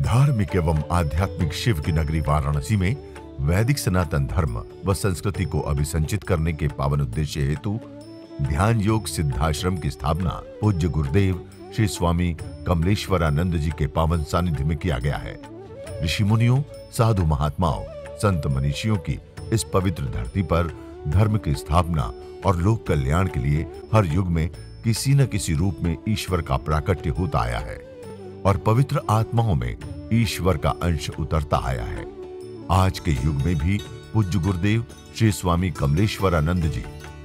धार्मिक एवं आध्यात्मिक शिव की नगरी वाराणसी में वैदिक सनातन धर्म व संस्कृति को अभिसंचित करने के पावन उद्देश्य हेतु ध्यान योग सिद्धाश्रम की स्थापना पूज्य गुरुदेव श्री स्वामी कमलेश्वरानंद जी के पावन सानिध्य में किया गया है। ऋषि मुनियों, साधु महात्माओं, संत मनीषियों की इस पवित्र धरती पर धर्म की स्थापना और लोक कल्याण के लिए हर युग में किसी न किसी रूप में ईश्वर का प्राकट्य होता आया है और पवित्र आत्माओं में ईश्वर का अंश उतरता आया है। आज के युग में भी पूज्य गुरुदेव श्री स्वामी कमलेश्वरानंद जी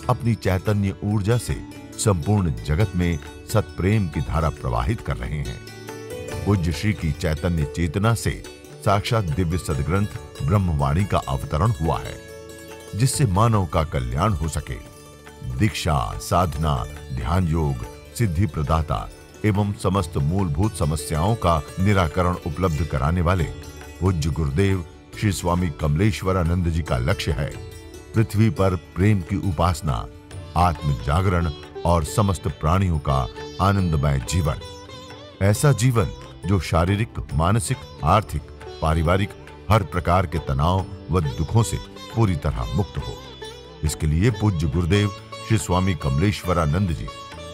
अपनी चैतन्य ऊर्जा से संपूर्ण जगत में सत्प्रेम की धारा प्रवाहित कर रहे हैं। पूज्य श्री की चैतन्य चेतना से साक्षात दिव्य सदग्रंथ ब्रह्मवाणी का अवतरण हुआ है, जिससे मानव का कल्याण हो सके। दीक्षा, साधना, ध्यान योग, सिद्धि प्रदाता एवं समस्त मूलभूत समस्याओं का निराकरण उपलब्ध कराने वाले पूज्य गुरुदेव श्री स्वामी कमलेश्वरानंद जी का लक्ष्य है पृथ्वी पर प्रेम की उपासना, आत्म जागरण और समस्त प्राणियों का आनंदमय जीवन। ऐसा जीवन जो शारीरिक, मानसिक, आर्थिक, पारिवारिक हर प्रकार के तनाव व दुखों से पूरी तरह मुक्त हो। इसके लिए पूज्य गुरुदेव श्री स्वामी कमलेश्वरानंद जी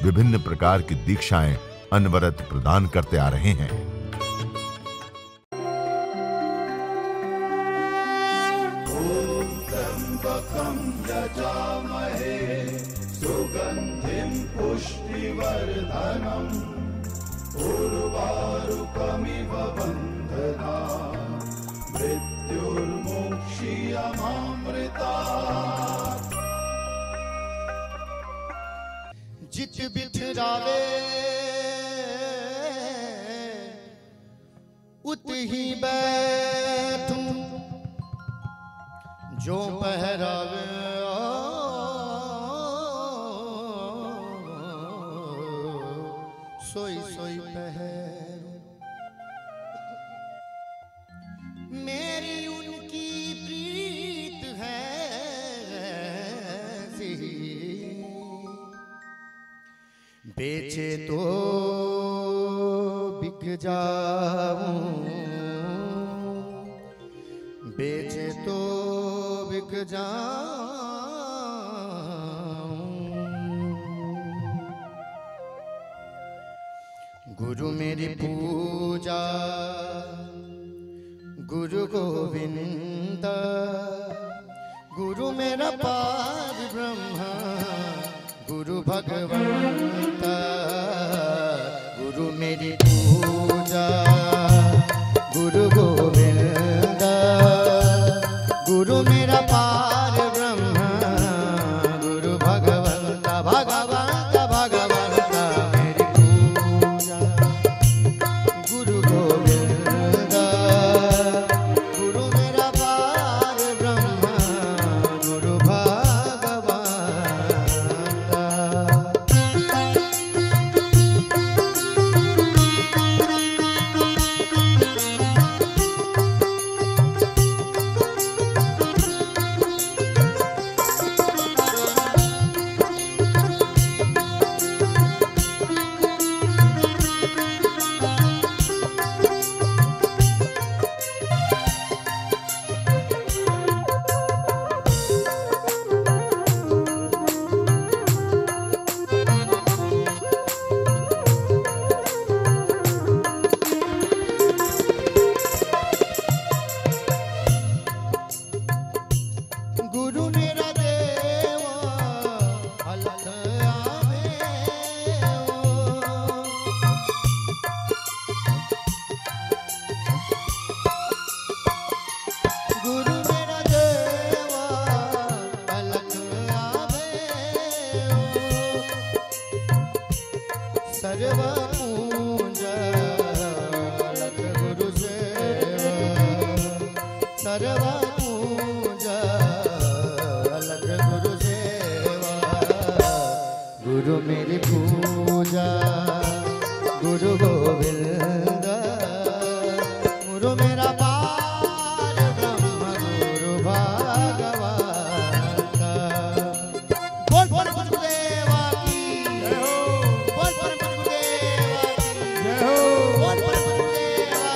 विभिन्न प्रकार की दीक्षाएं अनवरत प्रदान करते आ रहे हैं। ओम त्र्यंबकं यजामहे सुगंधिं पुष्टिवर्धनम् उर्वारुकमिव बन्धनात् मृत्युर्मुक्षीयमामृतात्। जित बिठरावे उत ही बैठूं, जो पहरावे सोई सोई पहरूं। मेरी उनकी प्रीत है ऐसी, बेचे तो बिक जाऊं, बेचे तो बिक जाऊं। गुरु मेरी पूजा, गुरु गोविंद, गुरु मेरा पार ब्रह्म, गुरु भगवंत। गुरु मेरी पूजा, गुरु गोविंद, गुरु मेरा पार ब्रह्म, गुरु भगवंत। भगवंत भगवंत मेरी पूजा, गुरु गोविंद, गुरु मेरा पार ब्रह्म, गुरु भगवंत। गुरु मेरा देवा अलग आवे ओ। गुरु मेरा देवा अलग आवे ओ। सर्व पूजा अलग गुरु सेवा, सर्व पूजा अलग गुरु सेवा। गुरु मेरी पूजा, गुरु गोविंद, गुरु मेरा पार ब्रह्म, गुरु भगवंत। बोल बोल गुरुदेवा की जय हो, बोल बोल गुरुदेवा की जय हो, बोल बोल गुरुदेवा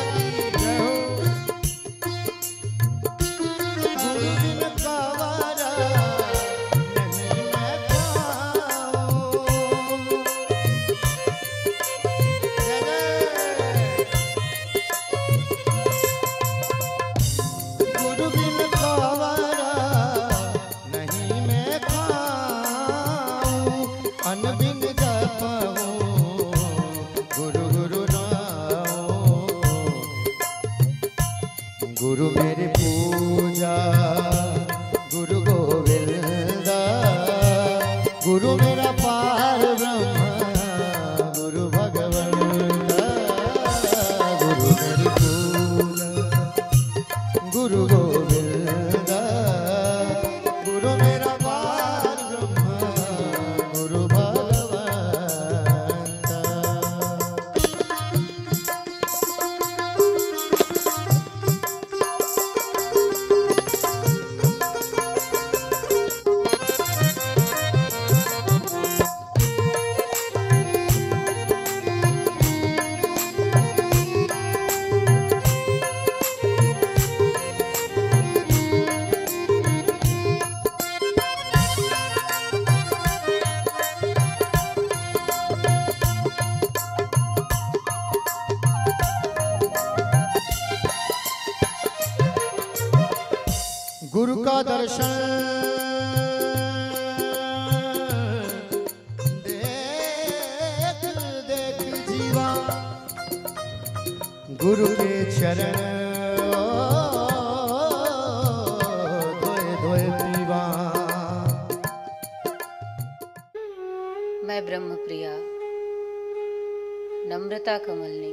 का दर्शन देख देख जीवा, गुरु के चरण धोए धोए पीवा। मैं ब्रह्म प्रिया नम्रता कमलनी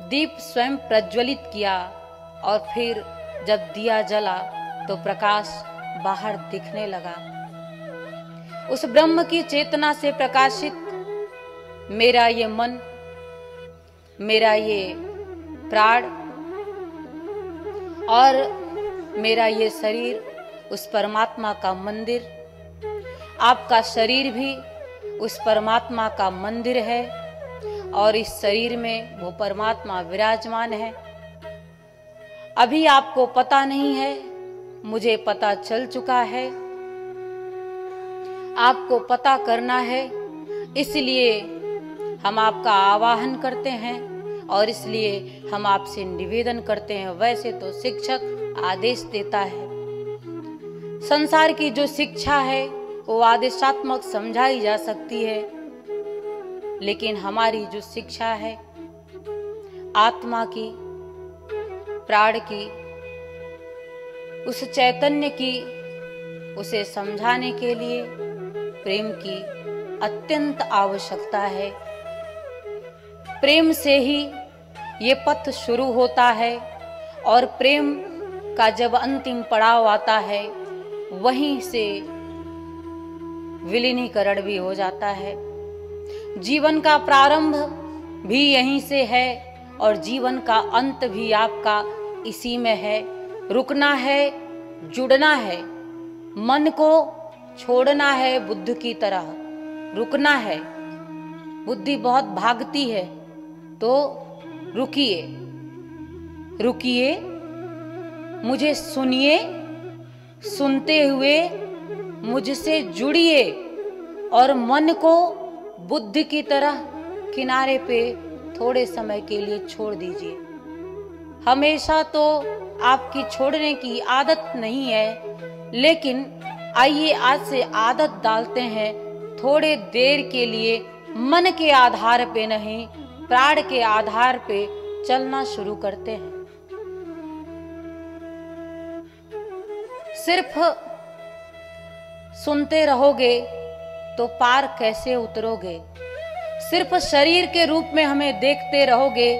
दीप स्वयं प्रज्वलित किया और फिर जब दिया जला तो प्रकाश बाहर दिखने लगा। उस ब्रह्म की चेतना से प्रकाशित मेरा ये मन, मेरा ये प्राण और मेरा ये शरीर उस परमात्मा का मंदिर, आपका शरीर भी उस परमात्मा का मंदिर है और इस शरीर में वो परमात्मा विराजमान है। अभी आपको पता नहीं है, मुझे पता चल चुका है। आपको पता करना है, इसलिए हम आपका आवाहन करते हैं और इसलिए हम आपसे निवेदन करते हैं। वैसे तो शिक्षक आदेश देता है, संसार की जो शिक्षा है वो आदेशात्मक समझाई जा सकती है, लेकिन हमारी जो शिक्षा है आत्मा की, प्राण की, उस चैतन्य की, उसे समझाने के लिए प्रेम की अत्यंत आवश्यकता है। प्रेम से ही ये पथ शुरू होता है और प्रेम का जब अंतिम पड़ाव आता है वहीं से विलीनीकरण भी हो जाता है। जीवन का प्रारंभ भी यहीं से है और जीवन का अंत भी आपका इसी में है। रुकना है, जुड़ना है, मन को छोड़ना है बुद्ध की तरह, रुकना है। बुद्धि बहुत भागती है तो रुकिए, रुकिए, मुझे सुनिए, सुनते हुए मुझसे जुड़िए और मन को बुद्ध की तरह किनारे पे थोड़े समय के लिए छोड़ दीजिए। हमेशा तो आपकी छोड़ने की आदत नहीं है, लेकिन आइए आज से आदत डालते हैं, थोड़े देर के लिए मन के आधार पे नहीं, प्राण के आधार पे चलना शुरू करते हैं। सिर्फ सुनते रहोगे तो पार कैसे उतरोगे? सिर्फ शरीर के रूप में हमें देखते रहोगे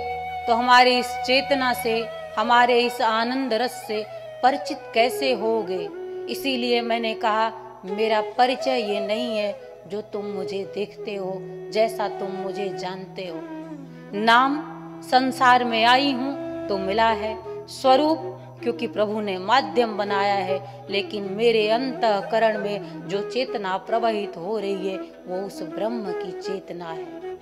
तो हमारी इस चेतना से, हमारे इस आनंद रस से परिचित कैसे होगे? इसीलिए मैंने कहा मेरा परिचय ये नहीं है जो तुम मुझे देखते हो, जैसा तुम मुझे जानते हो। नाम संसार में आई हूं तो मिला है, स्वरूप क्योंकि प्रभु ने माध्यम बनाया है, लेकिन मेरे अंतःकरण में जो चेतना प्रवाहित हो रही है वो उस ब्रह्म की चेतना है,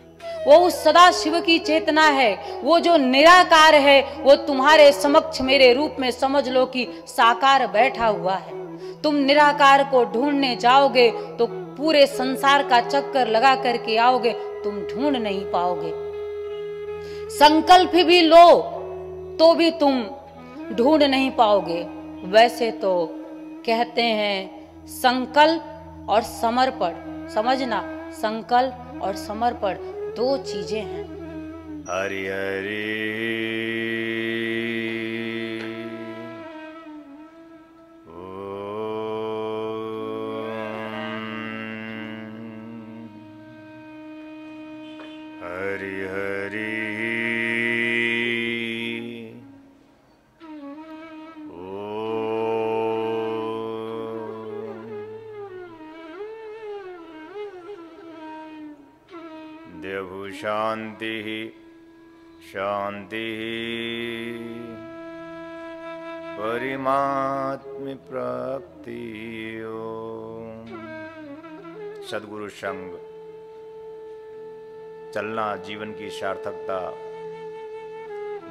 वो उस सदा शिव की चेतना है। वो जो निराकार है वो तुम्हारे समक्ष मेरे रूप में समझ लो कि साकार बैठा हुआ है। तुम निराकार को ढूंढने जाओगे तो पूरे संसार का चक्कर लगा करके आओगे, तुम ढूंढ नहीं पाओगे। संकल्प भी लो तो भी तुम ढूंढ नहीं पाओगे। वैसे तो कहते हैं संकल्प और समर्पण, समझना, संकल्प और समर्पण दो चीजें हैं। हरि हरि हरि हरि देवु शांति शांति परिमात्म प्राप्ति। सद्गुरु संग चलना जीवन की सार्थकता,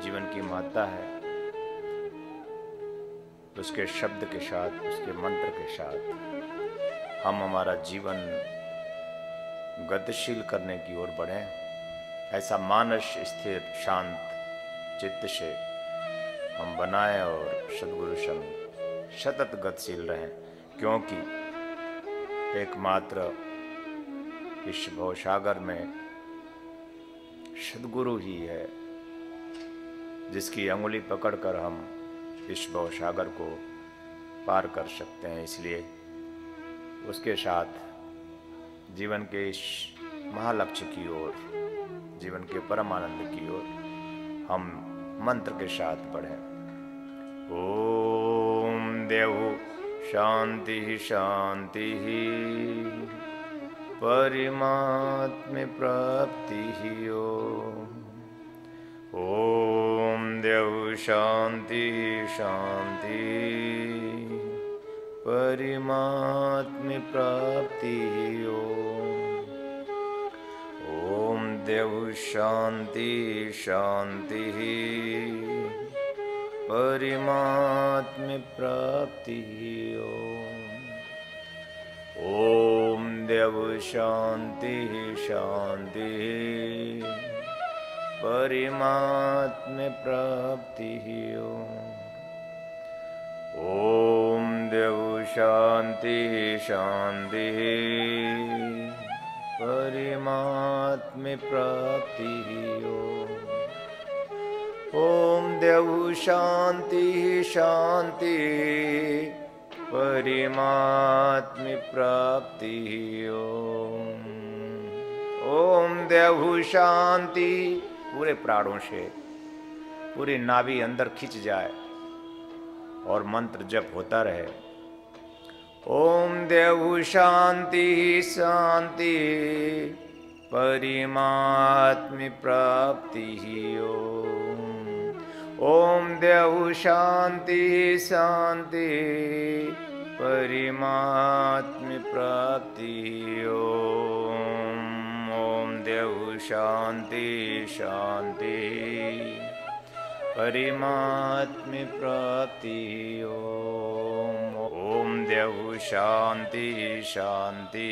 जीवन की महत्ता है। उसके शब्द के साथ, उसके मंत्र के साथ हम हमारा जीवन गतिशील करने की ओर बढ़ें। ऐसा मानस स्थिर शांत चित्त से हम बनाएं और सद्गुरु संग सतत गतिशील रहें, क्योंकि एकमात्र इस भवसागर में सद्गुरु ही है जिसकी अंगुली पकड़कर हम इस भवसागर को पार कर सकते हैं। इसलिए उसके साथ जीवन के इस महालक्ष्य की ओर, जीवन के परम आनंद की ओर हम मंत्र के साथ बढ़ें। ओम देवु शांति शांति परिमात्म प्राप्ति। ओम देवु शांति शांति परिमात्म प्राप्ति। ओम देवु शांति शांति परिमात्म प्राप्ति। ओम देवु शांति शांति परिमात्म प्राप्ति। ओम देवु शांति शांति परिमात्म प्राप्ति। ओम देवु शांति शांति परिमात्म प्राप्ति। ओम देवु शांति। पूरे प्राणों से पूरी नाभि अंदर खिंच जाए और मंत्र जप होता रहे। ओम देवु शांति शांति परिमात्म प्राप्ति। ओम देवु शांति शांति परिमात्म प्राप्ति। ओम देवु शांति शांति परिमात्म प्राप्ति। ओम देवु शांति शांति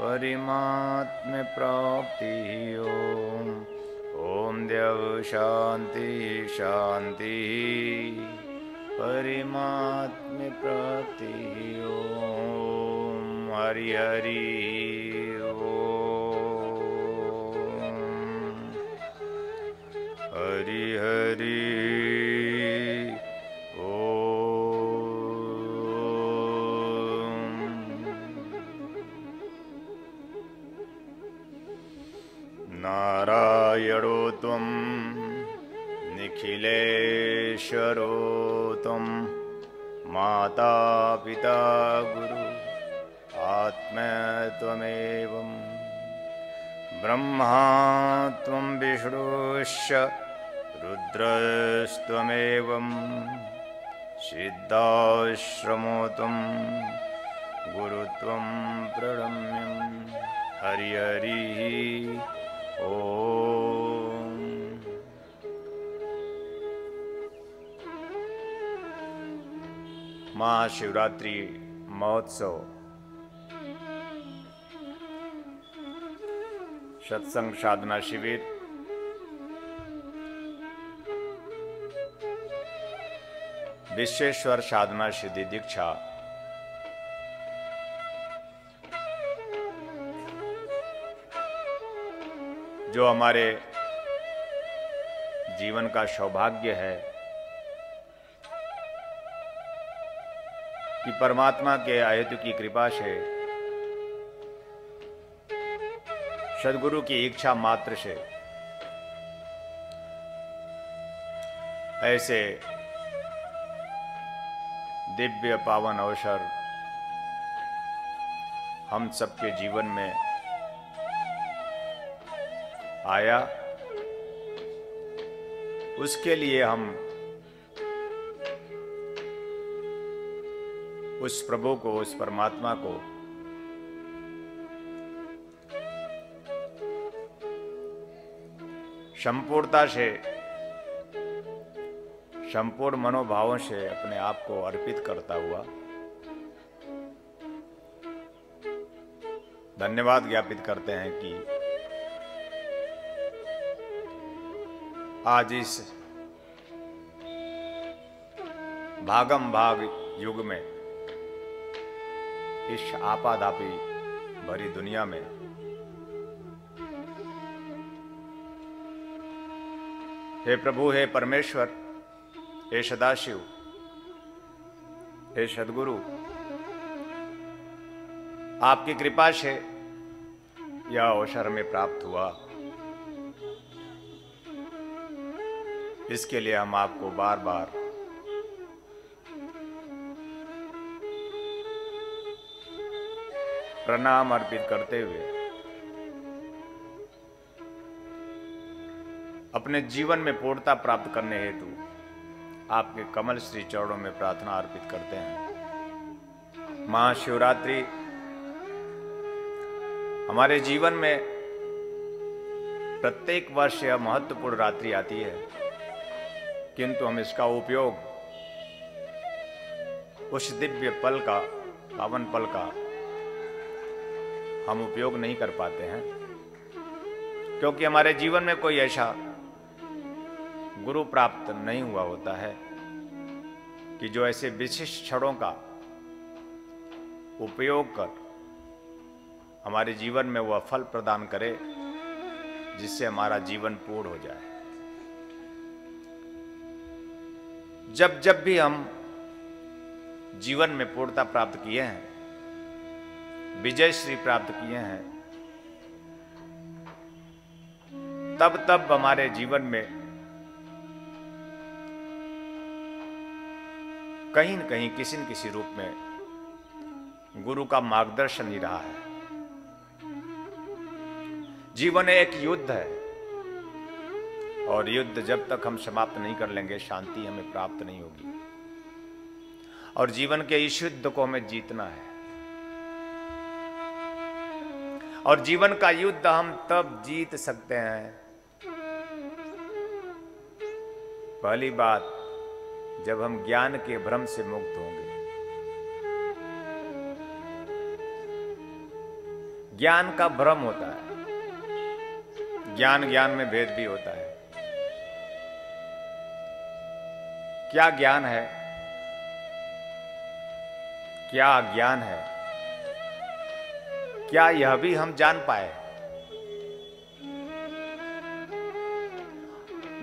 परिमात्म प्राप्ति। ओम देवु शांति शांति परिमात्म प्राप्ति। ओम हरि हरि ओम हरि हरि नारायणो त्वं निखिलेश्वरो त्वं माता पिता गुरु आत्मा त्वमेवं ब्रह्मा त्वं विष्णुश्च रुद्रस्त्वमेवं सिद्धाश्रमो त्वं गुरुत्वं प्रणम्यं हरि हरि ओम। महाशिवरात्रि महोत्सव सत्संग साधना शिविर विश्वेश्वर साधना सिद्धि दीक्षा जो हमारे जीवन का सौभाग्य है कि परमात्मा के अहेतु की कृपा से सद्गुरु की इच्छा मात्र से ऐसे दिव्य पावन अवसर हम सबके जीवन में आया, उसके लिए हम उस प्रभु को, उस परमात्मा को संपूर्णता से, संपूर्ण मनोभावों से अपने आप को अर्पित करता हुआ धन्यवाद ज्ञापित करते हैं कि आज इस भागम भाग युग में, इस आपाधापी भरी दुनिया में हे प्रभु, हे परमेश्वर, हे सदाशिव, हे सद्गुरु, आपकी कृपा से यह अवसर हमें प्राप्त हुआ। इसके लिए हम आपको बार बार प्रणाम अर्पित करते हुए अपने जीवन में पूर्णता प्राप्त करने हेतु आपके कमल श्री चरणों में प्रार्थना अर्पित करते हैं। महाशिवरात्रि हमारे जीवन में प्रत्येक वर्ष यह महत्वपूर्ण रात्रि आती है, किंतु हम इसका उपयोग उस दिव्य पल का, पावन पल का हम उपयोग नहीं कर पाते हैं, क्योंकि हमारे जीवन में कोई ऐसा गुरु प्राप्त नहीं हुआ होता है कि जो ऐसे विशिष्ट क्षणों का उपयोग कर हमारे जीवन में वह फल प्रदान करे जिससे हमारा जीवन पूर्ण हो जाए। जब जब भी हम जीवन में पूर्णता प्राप्त किए हैं, विजय श्री प्राप्त किए हैं, तब तब हमारे जीवन में कहीं न कहीं, किसी न किसी रूप में गुरु का मार्गदर्शन ही रहा है। जीवन एक युद्ध है और युद्ध जब तक हम समाप्त नहीं कर लेंगे, शांति हमें प्राप्त नहीं होगी। और जीवन के इस युद्ध को हमें जीतना है। और जीवन का युद्ध हम तब जीत सकते हैं, पहली बात, जब हम ज्ञान के भ्रम से मुक्त होंगे। ज्ञान का भ्रम होता है, ज्ञान ज्ञान में भेद भी होता है। क्या ज्ञान है, क्या अज्ञान है, क्या यह भी हम जान पाए?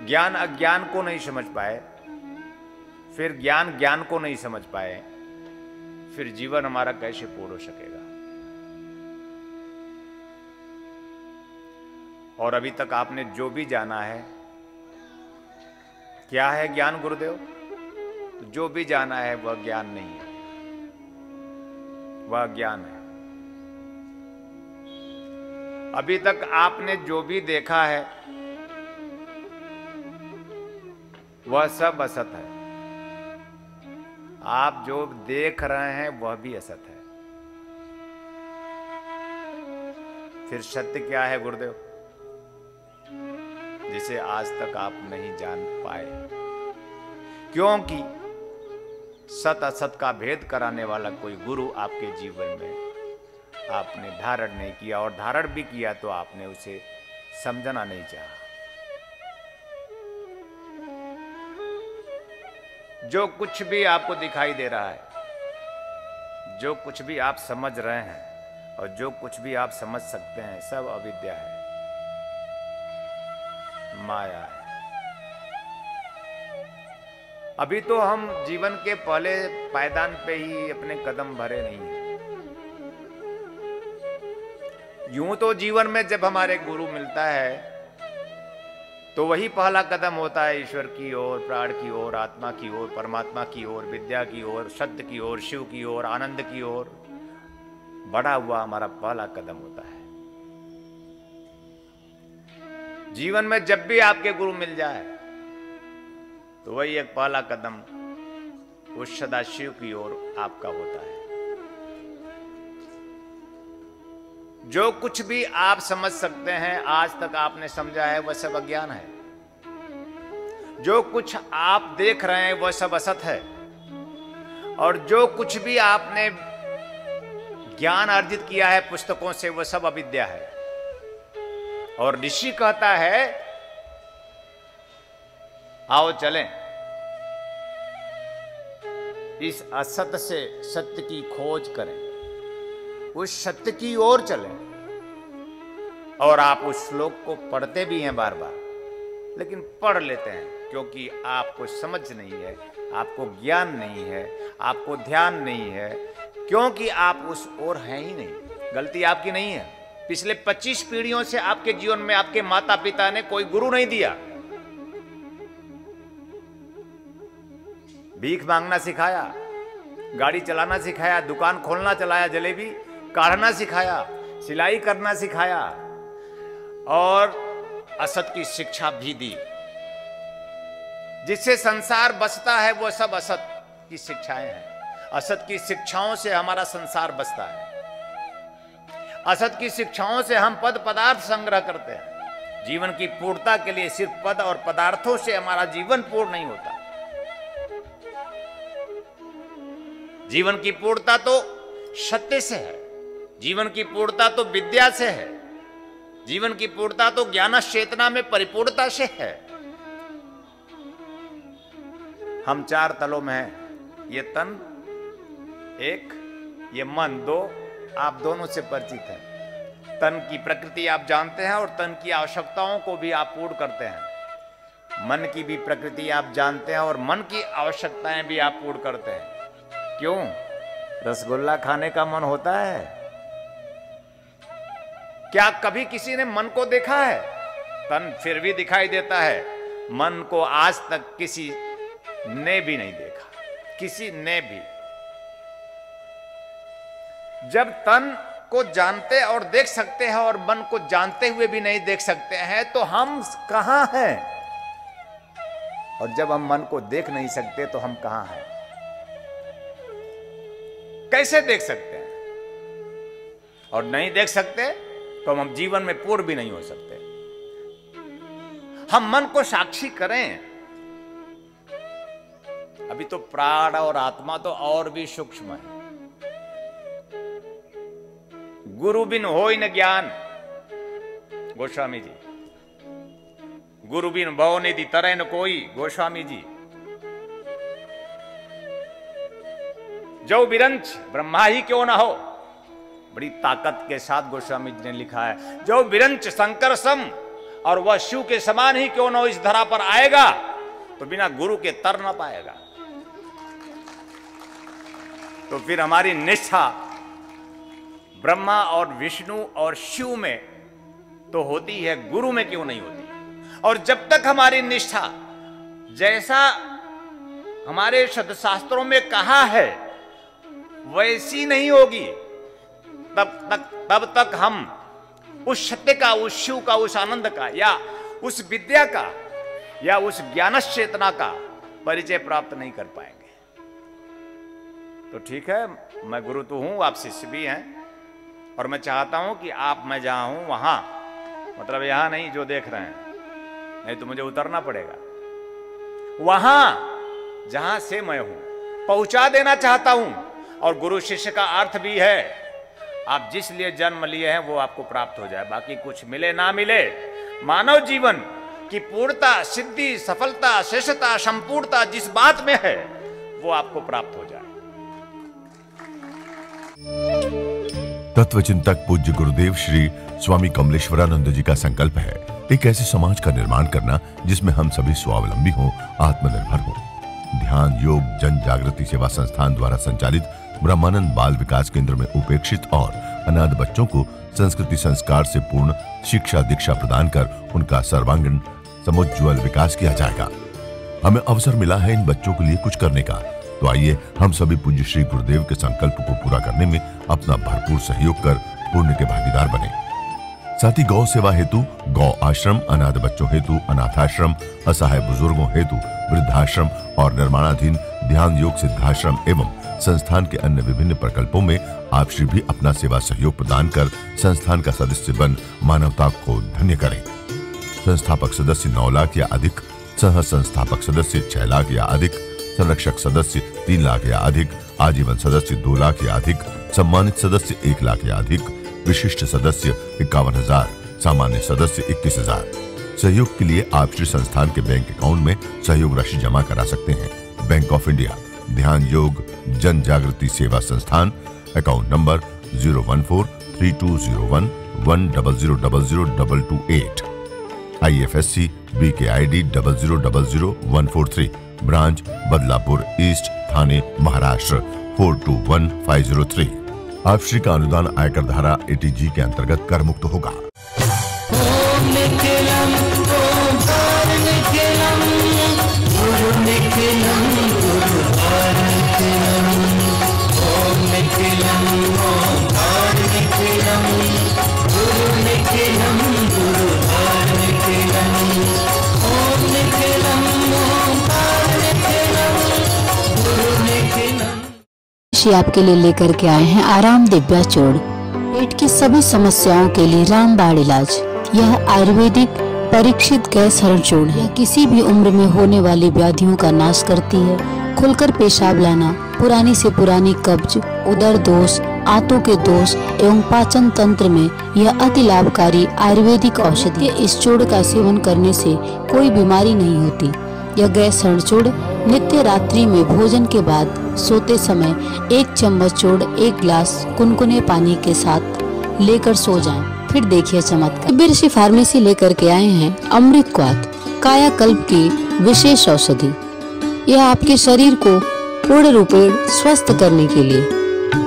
ज्ञान अज्ञान को नहीं समझ पाए, फिर ज्ञान ज्ञान को नहीं समझ पाए, फिर जीवन हमारा कैसे पूर्ण हो सकेगा? और अभी तक आपने जो भी जाना है, क्या है ज्ञान गुरुदेव? जो भी जाना है वह ज्ञान नहीं है, वह ज्ञान है। अभी तक आपने जो भी देखा है वह सब असत है। आप जो देख रहे हैं वह भी असत है। फिर सत्य क्या है गुरुदेव, जिसे आज तक आप नहीं जान पाए? क्योंकि सत असत का भेद कराने वाला कोई गुरु आपके जीवन में आपने धारण नहीं किया, और धारण भी किया तो आपने उसे समझना नहीं चाहा। जो कुछ भी आपको दिखाई दे रहा है, जो कुछ भी आप समझ रहे हैं और जो कुछ भी आप समझ सकते हैं, सब अविद्या है, माया है। अभी तो हम जीवन के पहले पायदान पे ही अपने कदम भरे नहीं हैं। यूं तो जीवन में जब हमारे गुरु मिलता है तो वही पहला कदम होता है ईश्वर की ओर, प्राण की ओर, आत्मा की ओर, परमात्मा की ओर, विद्या की ओर, सत्य की ओर, शिव की ओर, आनंद की ओर बढ़ा हुआ हमारा पहला कदम होता है। जीवन में जब भी आपके गुरु मिल जाए तो वही एक पहला कदम उस सदाशिव की ओर आपका होता है। जो कुछ भी आप समझ सकते हैं, आज तक आपने समझा है, वह सब अज्ञान है। जो कुछ आप देख रहे हैं वह सब असत है, और जो कुछ भी आपने ज्ञान अर्जित किया है पुस्तकों से वह सब अविद्या है। और ऋषि कहता है आओ चलें, इस असत से सत्य की खोज करें, उस सत्य की ओर चलें। और आप उस श्लोक को पढ़ते भी हैं बार बार, लेकिन पढ़ लेते हैं क्योंकि आपको समझ नहीं है, आपको ज्ञान नहीं है, आपको ध्यान नहीं है, क्योंकि आप उस ओर हैं ही नहीं। गलती आपकी नहीं है। पिछले 25 पीढ़ियों से आपके जीवन में आपके माता पिता ने कोई गुरु नहीं दिया। भीख मांगना सिखाया, गाड़ी चलाना सिखाया, दुकान खोलना चलाया, जलेबी काढ़ना सिखाया, सिलाई करना सिखाया, और असत की शिक्षा भी दी। जिससे संसार बसता है वो सब असत की शिक्षाएं हैं। असत की शिक्षाओं से हमारा संसार बसता है। असत की शिक्षाओं से हम पद पदार्थ संग्रह करते हैं। जीवन की पूर्णता के लिए सिर्फ पद और पदार्थों से हमारा जीवन पूर्ण नहीं होता। जीवन की पूर्णता तो सत्य से है, जीवन की पूर्णता तो विद्या से है, जीवन की पूर्णता तो ज्ञान चेतना में परिपूर्णता से है। हम 4 तलों में हैं। ये तन 1, ये मन 2, आप दोनों से परिचित हैं। तन की प्रकृति आप जानते हैं और तन की आवश्यकताओं को भी आप पूर्ण करते हैं। मन की भी प्रकृति आप जानते हैं और मन की आवश्यकताएं भी आप पूर्ण करते हैं। क्यों? रसगुल्ला खाने का मन होता है। क्या कभी किसी ने मन को देखा है? तन फिर भी दिखाई देता है, मन को आज तक किसी ने भी नहीं देखा, किसी ने भी। जब तन को जानते और देख सकते हैं और मन को जानते हुए भी नहीं देख सकते हैं तो हम कहां हैं? और जब हम मन को देख नहीं सकते तो हम कहां हैं? कैसे देख सकते हैं? और नहीं देख सकते तो हम जीवन में पूर्ण भी नहीं हो सकते। हम मन को साक्षी करें। अभी तो प्राण और आत्मा तो और भी सूक्ष्म है। गुरु बिन होय न ज्ञान, गोस्वामी जी। गुरु बिन भव निधि तरह न कोई, गोस्वामी जी। जो विरंच ब्रह्मा ही क्यों ना हो, बड़ी ताकत के साथ गोस्वामी जी ने लिखा है। जो विरंच शंकर सम, और वह शिव के समान ही क्यों ना हो इस धरा पर आएगा तो बिना गुरु के तर ना पाएगा। तो फिर हमारी निष्ठा ब्रह्मा और विष्णु और शिव में तो होती है, गुरु में क्यों नहीं होती? और जब तक हमारी निष्ठा जैसा हमारे सदशास्त्रों में कहा है वैसी नहीं होगी, तब तक हम उस सत्य का, उस शिव का, उस आनंद का या उस विद्या का या उस ज्ञानस चेतना का परिचय प्राप्त नहीं कर पाएंगे। तो ठीक है, मैं गुरु तो हूं, आप शिष्य भी हैं, और मैं चाहता हूं कि आप, मैं जहां हूं वहां, मतलब यहां नहीं जो देख रहे हैं, नहीं तो मुझे उतरना पड़ेगा, वहां जहां से मैं हूं पहुंचा देना चाहता हूं। और गुरु शिष्य का अर्थ भी है, आप जिस लिए जन्म लिए हैं वो आपको प्राप्त हो जाए, बाकी कुछ मिले ना मिले, मानव जीवन की पूर्णता, सिद्धि, सफलता, श्रेष्ठता, संपूर्णता जिस बात में है वो आपको प्राप्त हो जाए। तत्वचिंतक पूज्य गुरुदेव श्री स्वामी कमलेश्वरानंद जी का संकल्प है एक ऐसे समाज का निर्माण करना जिसमें हम सभी स्वावलंबी हों, आत्मनिर्भर हों। ध्यान योग जन जागृति सेवा संस्थान द्वारा संचालित ब्रह्मानंद बाल विकास केंद्र में उपेक्षित और अनाथ बच्चों को संस्कृति संस्कार से पूर्ण शिक्षा दीक्षा प्रदान कर उनका सर्वांगीण समुज्ज्वल विकास किया जाएगा। हमें अवसर मिला है इन बच्चों के लिए कुछ करने का, तो आइए हम सभी पूज्य श्री गुरुदेव के संकल्प को पूरा करने में अपना भरपूर सहयोग कर पुण्य के भागीदार बने। साथ ही गौ सेवा हेतु गौ आश्रम, अनाथ बच्चों हेतु अनाथाश्रम, असहाय बुजुर्गों हेतु वृद्धाश्रम और निर्माणाधीन ध्यान योग सिद्धाश्रम एवं संस्थान के अन्य विभिन्न प्रकल्पों में आप श्री भी अपना सेवा सहयोग प्रदान कर संस्थान का सदस्य बन मानवता को धन्य करें। संस्थापक सदस्य 9 लाख या अधिक, सह संस्थापक सदस्य 6 लाख या अधिक, संरक्षक सदस्य 3 लाख या अधिक, आजीवन सदस्य 2 लाख या अधिक, सम्मानित सदस्य 1 लाख या अधिक, विशिष्ट सदस्य 51,000, सामान्य सदस्य 21,000। सहयोग के लिए आप श्री संस्थान के बैंक अकाउंट में सहयोग राशि जमा करा सकते हैं। बैंक ऑफ इंडिया ध्यान योग जन Jagriti Seva Sansthan, account number 014320110002228, IFSC BKID 0000143, branch Badlapur east, Thane Maharashtra 421503। आप श्री का अनुदान आयकर धारा 80G के अंतर्गत कर मुक्त होगा। आपके लिए लेकर के आए हैं आराम दिव्या चूर्ण। पेट की सभी समस्याओं के लिए रामबाण इलाज। यह आयुर्वेदिक परीक्षित गैस हरण चूर्ण है। किसी भी उम्र में होने वाली व्याधियों का नाश करती है। खुलकर पेशाब लाना, पुरानी से पुरानी कब्ज, उदर दोष, आंतों के दोष एवं पाचन तंत्र में यह अति लाभकारी आयुर्वेदिक औषधि है। इस चूर्ण का सेवन करने से कोई बीमारी नहीं होती। यह गैस हरण चूर्ण नित्य रात्रि में भोजन के बाद सोते समय 1 चम्मच चूर्ण 1 गिलास कुनकुने पानी के साथ लेकर सो जाएं। फिर देखिए चमत्कार। दिव्य ऋषि फार्मेसी लेकर के आए हैं अमृत क्वाथ, कायाकल्प की विशेष औषधि। यह आपके शरीर को पूर्ण रूपेण स्वस्थ करने के लिए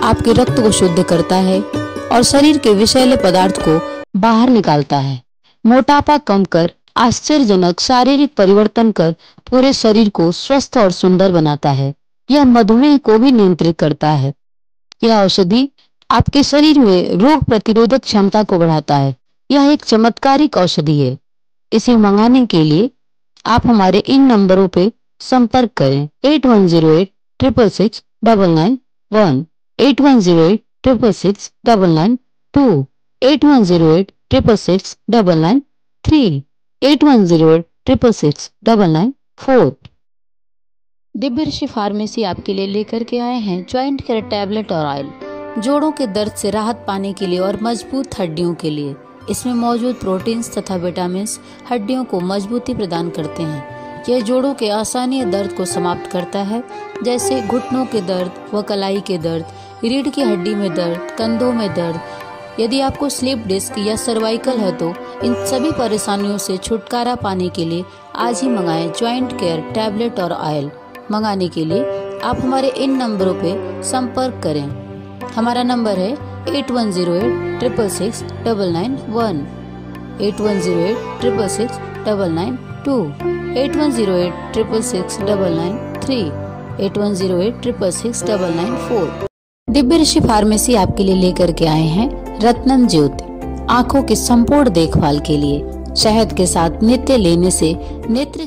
आपके रक्त को शुद्ध करता है और शरीर के विषैले पदार्थ को बाहर निकालता है। मोटापा कम कर आश्चर्यजनक शारीरिक परिवर्तन कर पूरे शरीर को स्वस्थ और सुंदर बनाता है। यह मधुमेह को भी नियंत्रित करता है। यह औषधि आपके शरीर में रोग प्रतिरोधक क्षमता को बढ़ाता है। यह एक चमत्कारिक औषधि है। इसे मंगाने के लिए आप हमारे इन नंबरों पे संपर्क करें। 8108666991, 8108666992, 8108666993, 8108666994। दिव्य ऋषि फार्मेसी आपके लिए लेकर के आए हैं ज्वाइंट केयर टैबलेट और ऑयल। जोड़ों के दर्द से राहत पाने के लिए और मजबूत हड्डियों के लिए इसमें मौजूद प्रोटीन्स तथा विटामिन्स हड्डियों को मजबूती प्रदान करते हैं। यह जोड़ों के असहनीय दर्द को समाप्त करता है, जैसे घुटनों के दर्द व कलाई के दर्द, रीढ़ की हड्डी में दर्द, कंधों में दर्द। यदि आपको स्लिप डिस्क या सर्वाइकल है तो इन सभी परेशानियों से छुटकारा पाने के लिए आज ही मंगाएं ज्वाइंट केयर टैबलेट और ऑयल। मंगाने के लिए आप हमारे इन नंबरों पे संपर्क करें। हमारा नंबर है 8108666991, 8108666992, 8108666993, 8108666994। दिव्य ऋषि फार्मेसी आपके लिए लेकर के आए हैं रत्नम ज्योति, आँखों की संपूर्ण देखभाल के लिए। शहद के साथ नित्य लेने से नेत्र